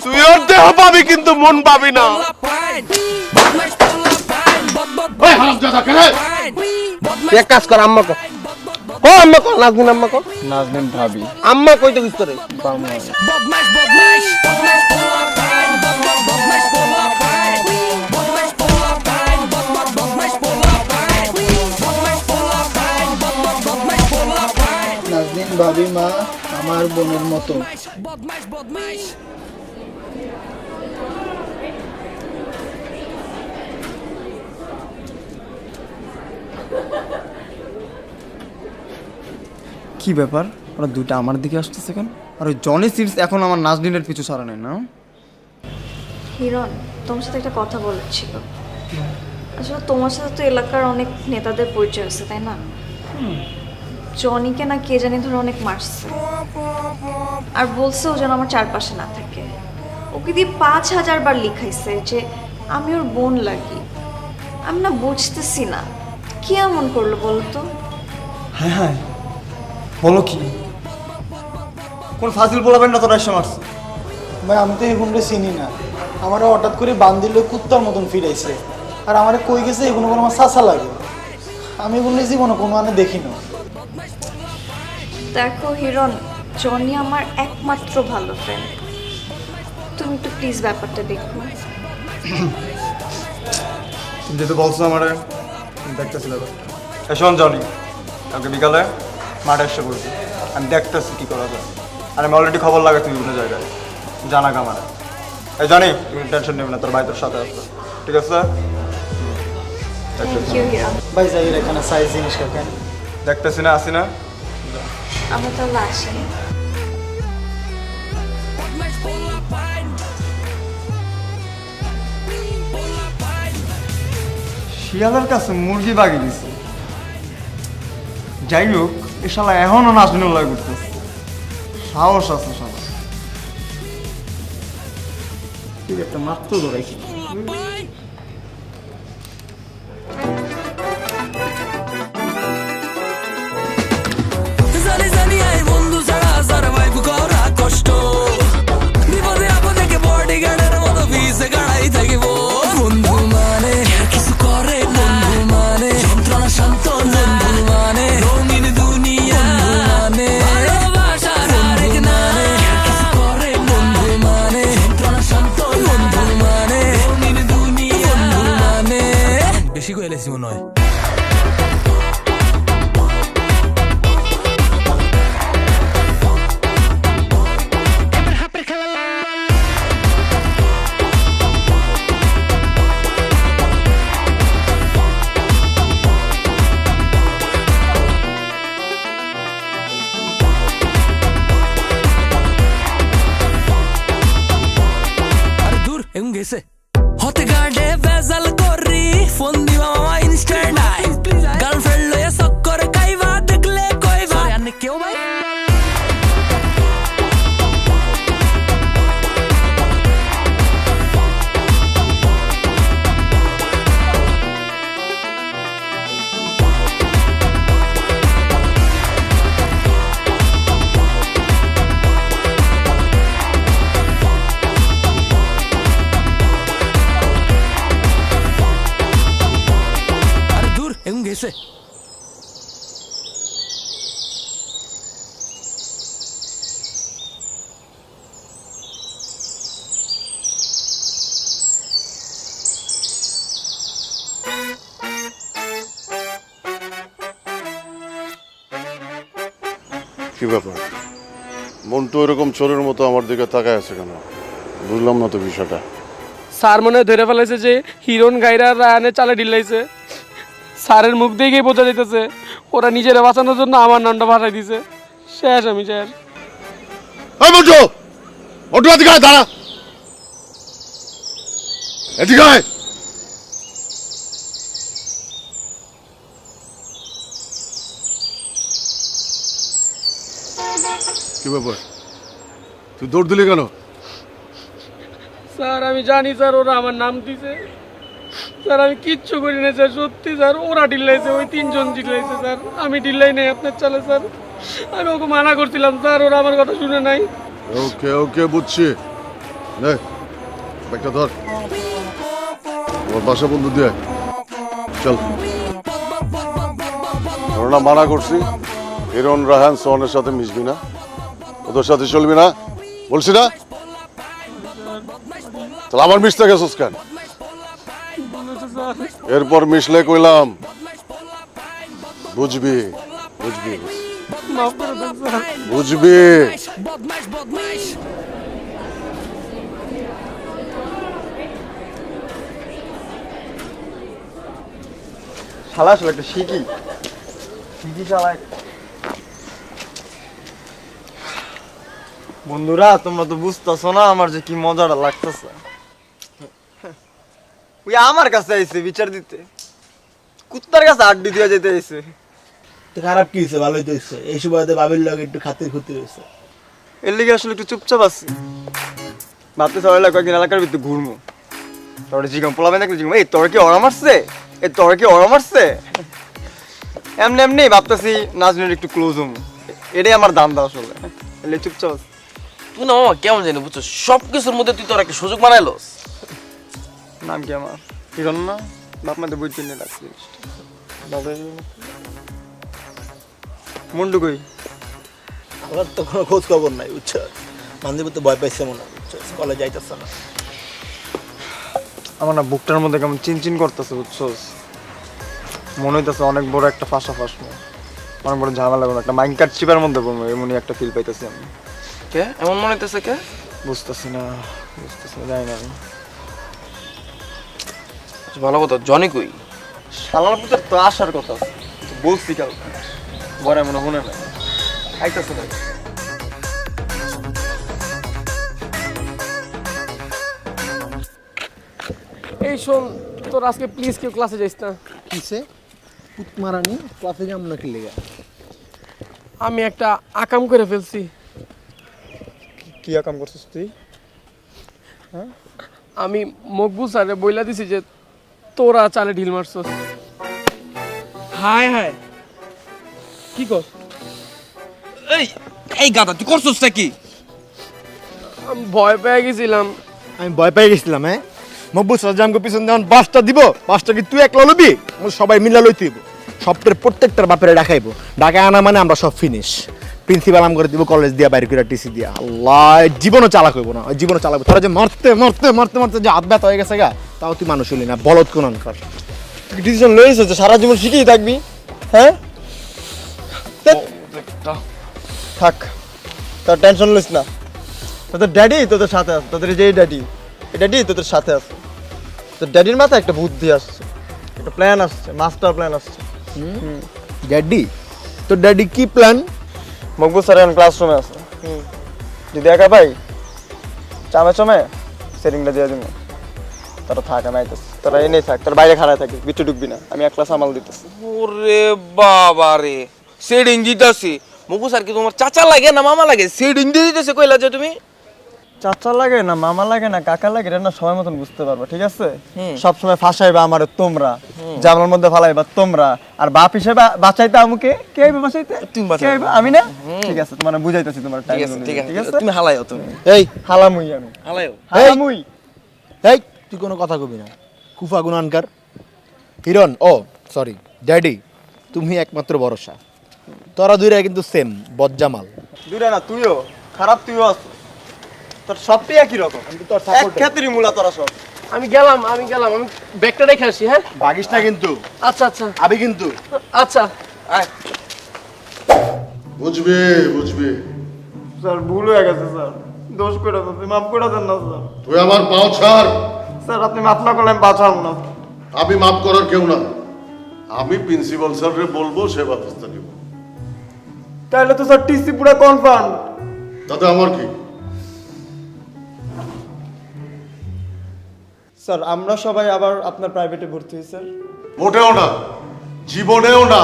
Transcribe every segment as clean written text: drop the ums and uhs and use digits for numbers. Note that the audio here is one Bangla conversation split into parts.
তুই ওর দেহ পাবি কিন্তু মন পাবি না। ওই হারামজাদা কেন? তুই এক কাজ কর, আম্মা কর। ও আম্মা কর, নাজনীন আম্মা কর। নাজনীন ভাবি আম্মা কইতে কিছু করে নাজনীন ভাবি মা আমার বোনের মতো। কি ব্যাপার, ওরা দুইটা আমার দিকে আসতেছে কেন? আর ওই জনি সিটস এখন আমার নাজনীনের পিছু ছাড়া নেই না? হিরণ, তোমার সাথে একটা কথা বলার ছিল। আসলে তোমার সাথে তো এলাকার অনেক নেতাদের পরিচয় আছে, তাই না? জনিকে না কে জানি ধরে অনেক মারছে, আর বলছে ও যেন আমার চারপাশে না থাকে। ওকে দিয়ে 5000 বার লিখাইছে যে আমি ওর বোন লাগি। আমি না বুঝতেছি না কি এমন করলো বলতো। হ্যাঁ হ্যাঁ, বলো কি? কোন ফাজিল বলাবেন না, তোরা এসে মারছে? ভাই আমি তো এই বোনটা চিনি না, আমার হঠাৎ করে বান্দিলে কুত্তার মতন ফিরাইছে, আর আমার কই গেছে এগুলো কোনো আমার চাচা লাগে। আমি বললে জীবনে কোনো মানে দেখি না। দেখো হিরণ, জনি আমার একমাত্র ভালো ফ্রেন্ড। তুমি একটু প্লিজ ব্যাপারটা দেখো। তুমি যেহেতু বলছো আমারে, দেখতেছি ব্যাপারটা। শোন জনি, কালকে বিকালে মাঠে এসে বলছি, আমি দেখতেছি কি করা যায়। আর আমি অলরেডি খবর লাগাচ্ছি বিভিন্ন জায়গায়, জানা কামারে। এই জানি তুমি টেনশন নেবে না, তোর ভাই তোর সাথে আসবে, ঠিক আছে? Thank you Hiran. ভাই যাই এখানে সাইজ জিনিস কেন? দেখতেছি না, আসি না। আমরা তাহলে আসি। শিয়ালের কাছে মুরগি বাগিয়ে দিছে। যাই হোক, এ শালা এখনো নাজনীন লয় করতেছে, সাহস আছে শালা। ঠিক একটা মাত্র ধরাইছি। জানি জানি আই বন্ধু ছাড়া সারভাইভ করা কষ্ট। বিপদে আপদে কে বডিগার্ডের মতো ভিসে গাড়াই থাকিব। বন্ধু মানে কিছু করে বন্ধু মানে যন্ত্রণা শান্ত বন্ধু মানে রঙিন দুনিয়া মানে ভালোবাসার আরেক নামে কিছু করে বন্ধু মানে যন্ত্রণা শান্ত বন্ধু মানে রঙিন দুনিয়া বন্ধু মানে। বেশি কইলেছি মনে হয়। গেছে হতে গার্ডে বেজাল করি ফোন দিবা মামা ইনস্ট্যান্ট নাই গার্লফ্রেন্ড লয়ে সক করে কাইবা দেখলে কইবা আনে কেউ ভাই। গেছে কি ব্যাপার? মন্টু এরকম চোরের মতো আমার দিকে তাকায় আছে কেন? বুঝলাম না তো বিষয়টা। স্যার মনে হয় ধরে ফেলাইছে যে হিরণ গাইরা রায়ানের চালে ঢিলাইছে। স্যারের মুখ দেখেই বোঝা যাইতেছে ওরা নিজেরা বাঁচানোর জন্য আমার নামটা ভাসাই দিছে। শেষ আমি শেষ। এই মন্টু, মন্টু এদিকে আয়, দাঁড়া এদিকে আয়। কি ব্যাপার, তুই দৌড় দিলি কেন? স্যার আমি জানি স্যার ওরা আমার নাম দিছে। স্যার আমি কিচ্ছু করি না স্যার, সত্যি স্যার ওরা ঢিলাইছে, ওই 3 জন ঢিলাইছে স্যার, আমি ঢিলাই নাই আপনার চালে স্যার। আমি ওকে মানা করছিলাম স্যার, ওরা আমার কথা শুনে নাই। ওকে ওকে বুঝছি, নে ব্যাগটা ধর, আমার বাসা বন্ধু দিয়ে আয়। চল। না মানা করছি, হিরণ রাহান সোহানের সাথে মিশবি না, ওদের সাথে চলবি না বলছি না? তাহলে আমার মিশতে গেছিস কেন? এরপর মিশলে কইলাম বুঝবি, বুঝবি, মাফ করে দেন স্যার। বুঝবি। বদমাইশ বদমাইশ শালা আসলে একটা শিখি শালা একটা। বন্ধুরা তোমরা তো বুঝতেছো না আমার যে কি মজাটা লাগতেছে। ওই আমার কাছে আইছে বিচার দিতে, কুত্তার কাছে আড্ডি দিয়ে যেতে আইছে। তো খারাপ কি হয়েছে? ভালোই তো হয়েছে। এই সময়তে বাবির লগে একটু খাতির খুঁতি হয়েছে। এর লিগে আসলে একটু চুপচাপ আছি, ভাবতে সবাই কয়েকদিন এলাকার ভিতরে ঘুরবো। তারপরে জিগাম পোলাবেন দেখলে জিগাম, এই তোর কি ওরা মারছে, এই তোর কি ওরা মারছে। এমনি এমনি ভাবতেছি নাজনীর একটু ক্লোজ হবো, এটাই আমার ধান্দা আসলে। এলে চুপচাপ আছি। তুই না মামা কেমন জানি বুঝছো, সব কিছুর মধ্যে তুই তোর একটা সুযোগ বানাইলস। নাম কি আমার? হিরণ না? বাপ মা তো বই চিনে রাখছি। মুন্ডু কই? আমার তো কোনো খোঁজ খবর নাই, বুঝছো? মানদেব তো ভয় পাইছে মনে হয়, বুঝছো? কলেজ যাইতেছে না। আমার না বুকটার মধ্যে কেমন চিনচিন করতেছে, বুঝছোস? মনে হইতেছে অনেক বড় একটা ফাঁসা ফাঁসনো, অনেক বড় ঝামেলা কোনো একটা মাইনকাট চিপার মধ্যে পড়বো, এমনই একটা ফিল পাইতেছি আমি। কে এমন মনে হইতেছে কে? বুঝতেছি না, জানি না আমি। আচ্ছা, ভালো কথা, জনি কই? শালার পুতের তো আসার কথা আছে, বলছি কাল বড় মনে মনে না আইতাছে না। এই শোন, তোর আজকে প্লিজ কেউ ক্লাসে যাইস না। কিসে পুত মারানি ক্লাসে যাম না কি লেগে? আমি একটা আকাম করে ফেলছি। কি কাম করছিস তুই? আমি মকবুল স্যারে বইলা দিছি যে তোরা চালে ঢিল মারছস। হায় হায়, কি কর? এই এই গাদা তুই করছস কি? আমি ভয় পেয়ে গেছিলাম। আমি ভয় পেয়ে গেছিলাম। হ্যাঁ, মকবুল সাজ্জামকে পিছন যখন বাসটা দিব, বাসটা কি তুই একলা লবি? সবাই মিলা লইতেইব, সবটার প্রত্যেকটার বাপেরে ডাকাইবো। ডাকায় আনা মানে আমরা সব ফিনিশ। প্রিন্সিপাল আম করে দিব কলেজ দিয়া, বাইরে করে টিসি দিয়া। আল্লাহ, জীবনও চালাক হইব না, জীবনও চালাবো। তোরা যে মারতে মারতে মারতে মারতে যে হাত ব্যথা হয়ে গেছে গা, তাও তুই মানুষ হইলি না, বলদ কোন আনকার। ডিসিশন লইছ যে সারা জীবন শিখেই থাকবি? হ্যাঁ থাক, তোর টেনশন লইস না। তোদের ড্যাডি তোদের সাথে আছে, তোদের যেই ড্যাডি, এই ড্যাডি তোদের সাথে আছে। তোর ড্যাডির মাথায় একটা বুদ্ধি আসছে, একটা প্ল্যান আসছে, মাস্টার প্ল্যান আসছে। ড্যাডি? তোর ড্যাডি কি প্ল্যান? মকবুল স্যার এখন ক্লাসরুমে আছে, যদি একা পাই চামে চামে সেটিংটা দিয়ে দিব। তোরা থাক, আমি আইতেছি। তোরা এনেই থাক, তোর বাইরে খাড়ায় থাকি, ভিতরে ঢুকবি না, আমি একলা সামাল দিতেছি। ওরে বাবা রে, সেডিং দিতেছি। মুকু স্যার কি তোমার চাচা লাগে না মামা লাগে? সেডিং দিয়ে দিতেছে কইলা যে তুমি। চাচা লাগে না মামা লাগে না কাকা লাগে, এটা না সময় মতন বুঝতে পারবা, ঠিক আছে? সবসময় ফাঁসাইবা আমার তোমরা, জামার মধ্যে ফালাইবা তোমরা, আর বাপ হিসেবে বাঁচাইতে আমাকে কে আইবে বাঁচাইতে? তুমি বাঁচাইবে। কে আইবে? আমি না? ঠিক আছে, তোমার বুঝাইতেছি তোমার টাইম। ঠিক আছে, তুমি হালাইও, তুমি এই হালামুই আমি, হালাইও। হালামুই। এই তুই কোনো কথা কবি না, কুফা গুনানকার। হিরণ, ও সরি ড্যাডি, তুমি একমাত্র ভরসা। তোরা দুইরা কিন্তু সেম বজ্জামাল। দুইটা না, তুইও খারাপ, তুইও আছো। তোর সবটাই একই রকম, এক ক্ষেত্রেই মূলা তোরা সব। আমি গেলাম, আমি ব্যাগটা রেখে আসি। হ্যাঁ, বাগিস না কিন্তু। আচ্ছা আচ্ছা আমি কিন্তু। আচ্ছা। বুঝবি, বুঝবি। স্যার ভুল হয়ে গেছে স্যার, দোষ করে দেন, মাফ করে দেন না স্যার। তুই আমার পাও ছাড়। স্যার আপনি মাফ না করলে আমি বাঁচাম না। আমি মাফ করার কেউ না, আমি প্রিন্সিপাল স্যারকে বলবো, সে ব্যবস্থা নিব। তাহলে তো স্যার টিসি পুরো কনফার্ম। তাতে আমার কি? স্যার আমরা সবাই আবার আপনার প্রাইভেটে ভর্তি হই স্যার। মোটেও না, জীবনেও না।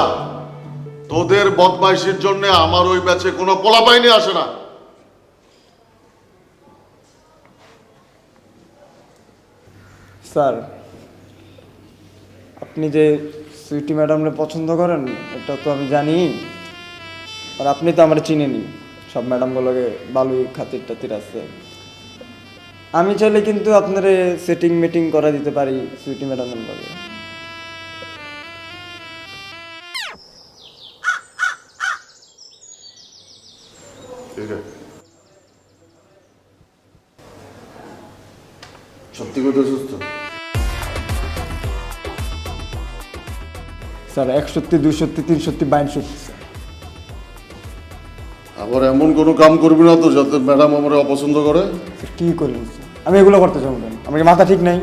তোদের বদমাইশির জন্য আমার ওই ব্যাচে কোনো পোলাপাইনি আসে না। স্যার আপনি যে সুইটি ম্যাডামকে পছন্দ করেন এটা তো আমি জানি, আর আপনি তো আমার চিনেনি, সব ম্যাডামগুলোকে ভালোই খাতির টাতির আছে। আমি চাইলে কিন্তু আপনার সেটিং মিটিং করা দিতে পারি সুইটি ম্যাডামের লগে। ঠিক আছে, সত্যি কথা সুস্থ? স্যার 1 সত্যি 2 সত্যি 3 সত্যি 52 সত্যি স্যার। আবার এমন কোনো কাম করবি না তো যাতে ম্যাডাম আমার অপছন্দ করে? স্যার কি করলেন স্যার? আমি এগুলো করতে চাবো কেন? আমার কি মাথা ঠিক নাই?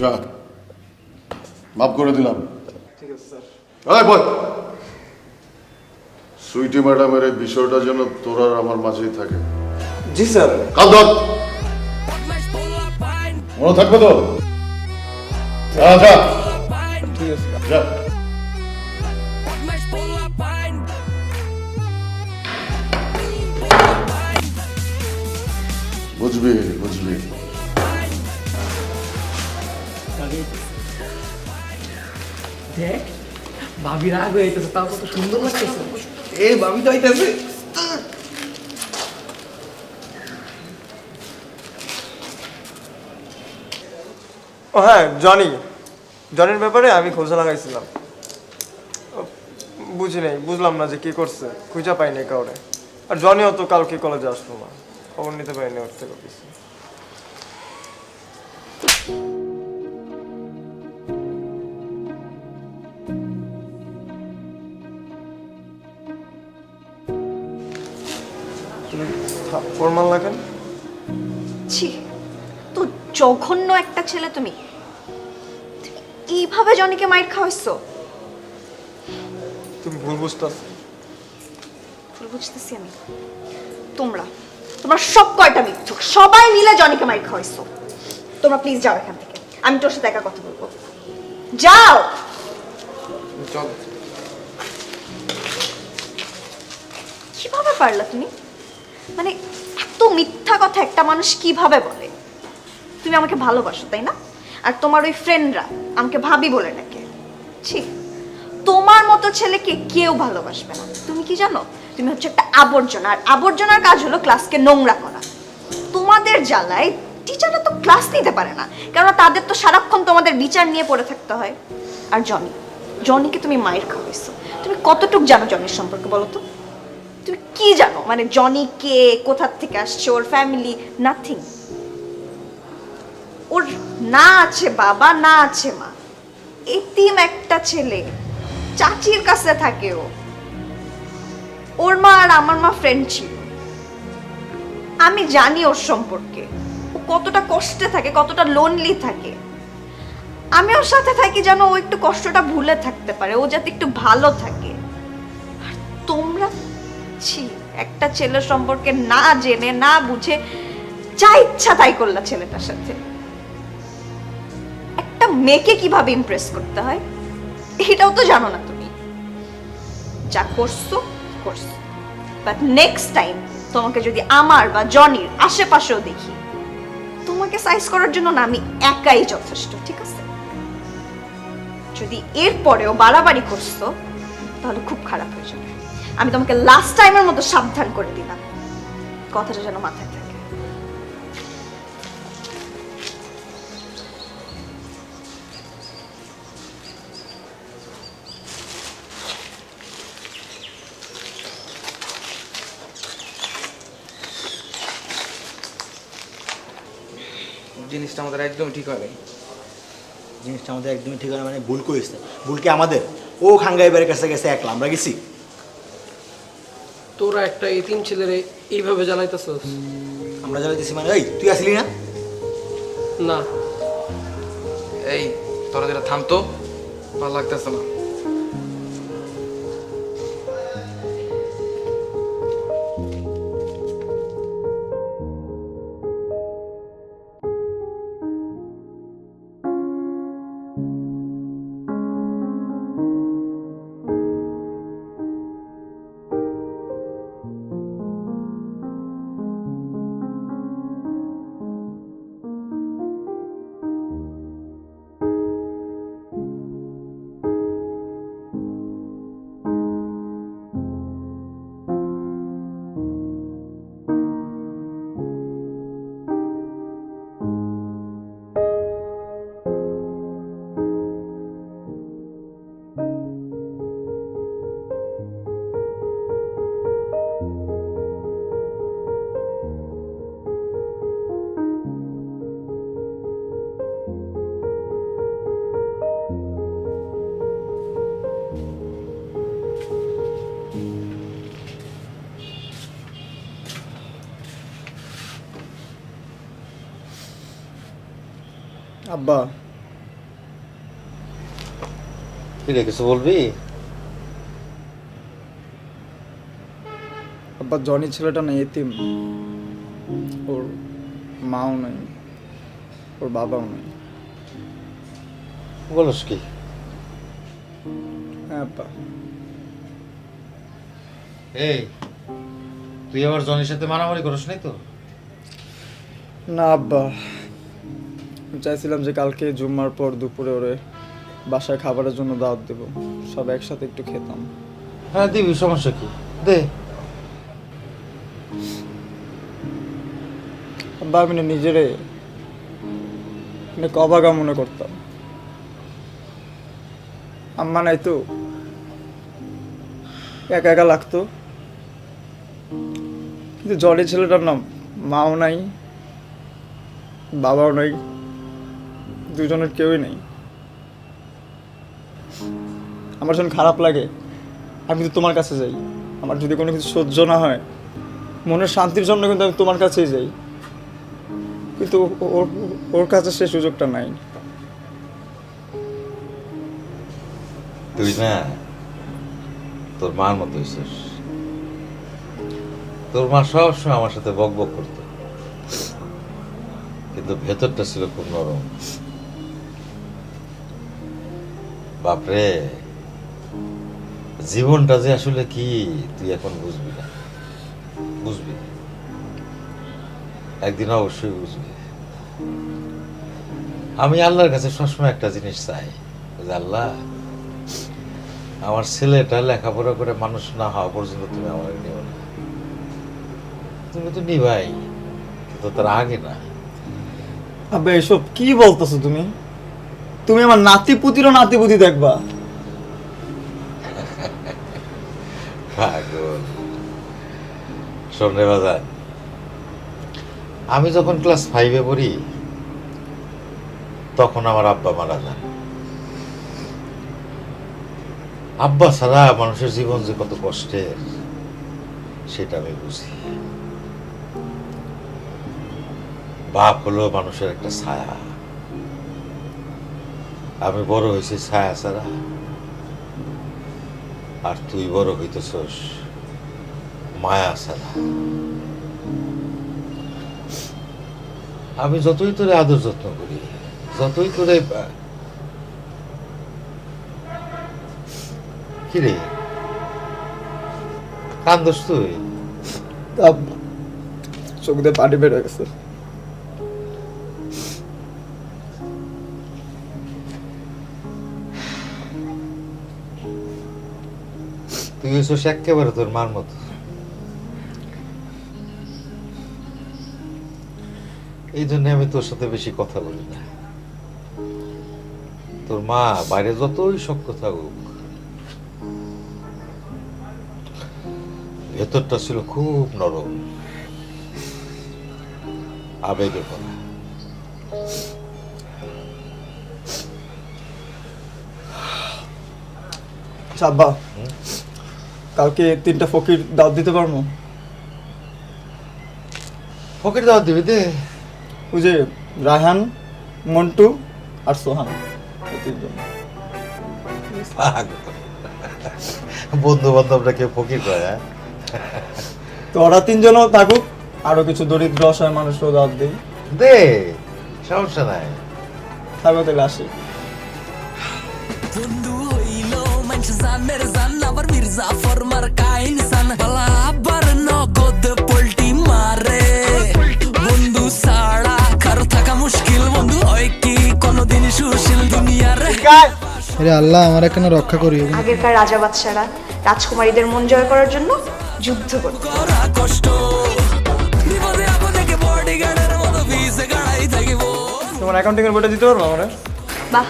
যা, মাফ করে দিলাম। ঠিক আছে স্যার। এই বল, সুইটি ম্যাডামের এই বিষয়টা যেন তোর আর আমার মাঝেই থাকে। জি স্যার। কাল ধর, মনে থাকবে তো? যা যা ঠিক আছে। যা। বুঝবি বুঝবি। দেখ ভাবি রাগ হয়ে যেতেছে, তাও কত সুন্দর লাগতেছে। এ ভাবি তো আইতেছে। ও হ্যাঁ, জনির ব্যাপারে আমি খোঁজ লাগাইছিলাম। বুঝলাম না যে কি করছে, খুঁজা পাইনি কাউরে। আর জনিও তো কালকে কলেজে আসলো না, খবর নিতে পারিনি ওর থেকে কিছু। তুমি থাপ্পড় মারলা কেন? ছি, তো জঘন্য একটা ছেলে তুমি। তুমি এইভাবে জনিকে মাইর খাওয়াইছো? তুমি ভুল বুঝতেছ। ভুল বুঝতেছি আমি? তোমরা তোমরা সব কয়টা মিথ্যুক, সবাই মিলে জনিকে মাইর খাওয়াইছো। তোমরা প্লিজ যাও এখান থেকে, আমি তোর সাথে একা কথা বলবো। যাও। চল। কিভাবে পারলা তুমি? মানে এত মিথ্যা কথা একটা মানুষ কিভাবে বলে? তুমি আমাকে ভালোবাসো তাই না? আর তোমার ওই ফ্রেন্ডরা আমাকে ভাবি বলে ডাকে। ছি, তোমার মতো ছেলেকে কেউ ভালোবাসবে না। তুমি কি জানো, তুমি হচ্ছে একটা আবর্জনা, আর আবর্জনার কাজ হলো ক্লাসকে নোংরা করা। তোমাদের জ্বালায় টিচাররা তো ক্লাস নিতে পারে না, কারণ তাদের তো সারাক্ষণ তোমাদের বিচার নিয়ে পড়ে থাকতে হয়। আর জনিকে তুমি মায়ের খাওয়াইছো। তুমি কতটুক জানো জনির সম্পর্কে বলো তো? তুমি কি জানো মানে জনি কে, কোথা থেকে আসছে, ওর ফ্যামিলি? নাথিং। ওর না আছে বাবা, না আছে মা, এতিম একটা ছেলে, চাচির কাছে থাকে ও। ওর মা আর আমার মা ফ্রেন্ড ছিল। আমি জানি ওর সম্পর্কে, ও কতটা কষ্টে থাকে, কতটা লোনলি থাকে। আমি ওর সাথে থাকি যেন ও একটু কষ্টটা ভুলে থাকতে পারে, ও যাতে একটু ভালো থাকে। আর তোমরা ছি, একটা ছেলের সম্পর্কে না জেনে না বুঝে যা ইচ্ছা তাই করলা ছেলেটার সাথে। একটা মেয়েকে কিভাবে ইমপ্রেস করতে হয় এটাও তো জানো না তুমি। যা করছো করছো, বাট নেক্সট টাইম তোমাকে যদি আমার বা জনির আশেপাশেও দেখি, তোমাকে সাইজ করার জন্য না আমি একাই যথেষ্ট, ঠিক আছে? যদি এরপরেও বাড়াবাড়ি করছো তাহলে খুব খারাপ হয়ে যাবে। আমি তোমাকে লাস্ট টাইমের মতো সাবধান করে দিলাম, কথাটা যেন মাথায় থাকে। জিনিসটা আমাদের একদম ঠিক হয় নাই। জিনিসটা আমাদের একদমই ঠিক হয় না, মানে ভুল করেছে। ভুল কি আমাদের? ও খাঙ্গাই বাড়ির কাছে গেছে একলা, আমরা গেছি? তোরা একটা এতিম ছেলেরে এইভাবে জ্বালাইতেছস? আমরা যারা দিছি মানে, এই তুই আসলি না? না। এই তোরা যেটা থামতো, ভালো লাগতেছে না। আব্বা, কি রে, কিছু বলবি? আব্বা জনি ছেলেটা না এতিম, ওর মাও নাই, ওর বাবাও নাই। বলস কি? হ্যাঁ আব্বা। এই, তুই আবার জনির সাথে মারামারি করিস নাই তো? না আব্বা, আমি চাইছিলাম যে কালকে জুম্মার পর দুপুরে ওরে বাসায় খাবারের জন্য দাওয়াত দেব, সব একসাথে একটু খেতাম। হ্যাঁ দিবি, সমস্যা কি, দে। আব্বা আমি না নিজেরে অনেক অবাগা মনে করতাম। আম্মা নাই তো, একা একা লাগতো। কিন্তু জলি ছেলেটার নাম মাও নাই, বাবাও নাই, দুজনের কেউই নেই। আমার যখন খারাপ লাগে আমি তো তোমার কাছে যাই। আমার যদি কোনো কিছু সহ্য না হয়, মনের শান্তির জন্য কিন্তু আমি তোমার কাছেই যাই। কিন্তু ওর কাছে সে সুযোগটা নাই। তুই না তোর মার মতো হইছিস। তোর মা সবসময় আমার সাথে বক বক করতো, কিন্তু ভেতরটা ছিল খুব নরম। বাপরে, জীবনটা যে আসলে কি তুই এখন বুঝবি না, বুঝবি একদিন অবশ্যই বুঝবি। আমি আল্লাহর কাছে সবসময় একটা জিনিস চাই, যে আল্লাহ আমার ছেলেটা লেখাপড়া করে মানুষ না হওয়া পর্যন্ত তুমি আমার নিও না। তুমি তো নিবাই, কিন্তু তার আগে না। আবে এসব কি বলতেছো তুমি? তুমি আমার নাতিপুতিরও নাতিপুতি দেখবা? পাগল। শোন রে বাজার, আমি যখন ক্লাস 5-এ পড়ি তখন আমার আব্বা মারা যান। আব্বা ছাড়া মানুষের জীবন যে কত কষ্টের সেটা আমি বুঝি। বাপ হলো মানুষের একটা ছায়া। আমি বড় হয়েছি ছায়া ছাড়া, আর তুই বড় হইতেছস মায়া ছাড়া। আমি যতই তোরে আদর যত্ন করি, যতই তোরে কিরে কান্দস তুই? চোখ দিয়ে পানি বের হয়ে গেছে। তুই হইছস একেবারে তোর মার মতো। এই জন্য আমি তোর সাথে বেশি কথা বলি না। তোর মা বাইরে যতই শক্ত থাকুক, ভেতরটা ছিল খুব নরম, আবেগে ভরা। আব্বা, কালকে 3টা ফকির দাওয়াত দিতে পারবো? ফকির দাওয়াত দিবি? দে। ওই যে রায়হান, মন্টু আর সোহান, এই 3 জন। বন্ধু বান্ধবরা কেউ ফকির করে? তো ওরা 3 জনও থাকুক, আরো কিছু দরিদ্র অসহায় মানুষও দাওয়াত দিই। দে, সমস্যা নাই। থাকো তাহলে আসি। বন্ধু হইল মানুষ জানের জান, আবার মির্জা ফরমার কাইন সান, বালা আবার নগদ পোল্টি মারে। বন্ধু ছাড়া কারো থাকা মুশকিল, বন্ধু হয় কি কোনদিন সুশীল দুনিয়ার। আরে আল্লাহ আমার কেন রক্ষা করি। আগেরকার রাজা বাদশারা রাজকুমারীদের মন জয় করার জন্য যুদ্ধ করত। করা কষ্ট, বিপদে আপদে কে বডিগার্ডের মতো ভিসে গাড়াই থাকিব। তোমার অ্যাকাউন্টিং এর বইটা দিতে পারবো আমারে? বাহ,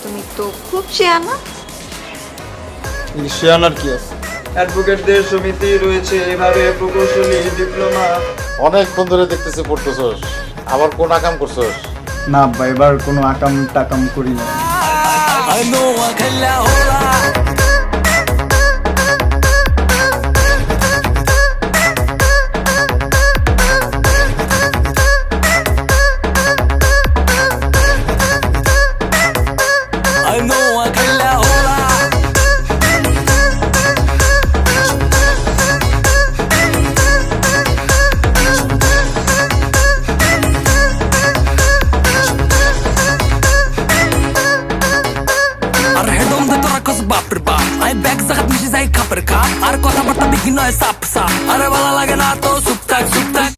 তুমি তো খুব শেয়ানা। শিয়ানার কি আছে? অ্যাডভোকেটদের সমিতি রয়েছে, এভাবে প্রকৌশলী, ডিপ্লোমা। অনেকক্ষণ ধরে দেখতেছি পড়তেছস, আবার কোন আকাম করছস? না আব্বা, এবার কোনো আকাম টাকাম করি না। I know I can la hola. নয় সাপ সাপ আরে ভালো লাগে না তো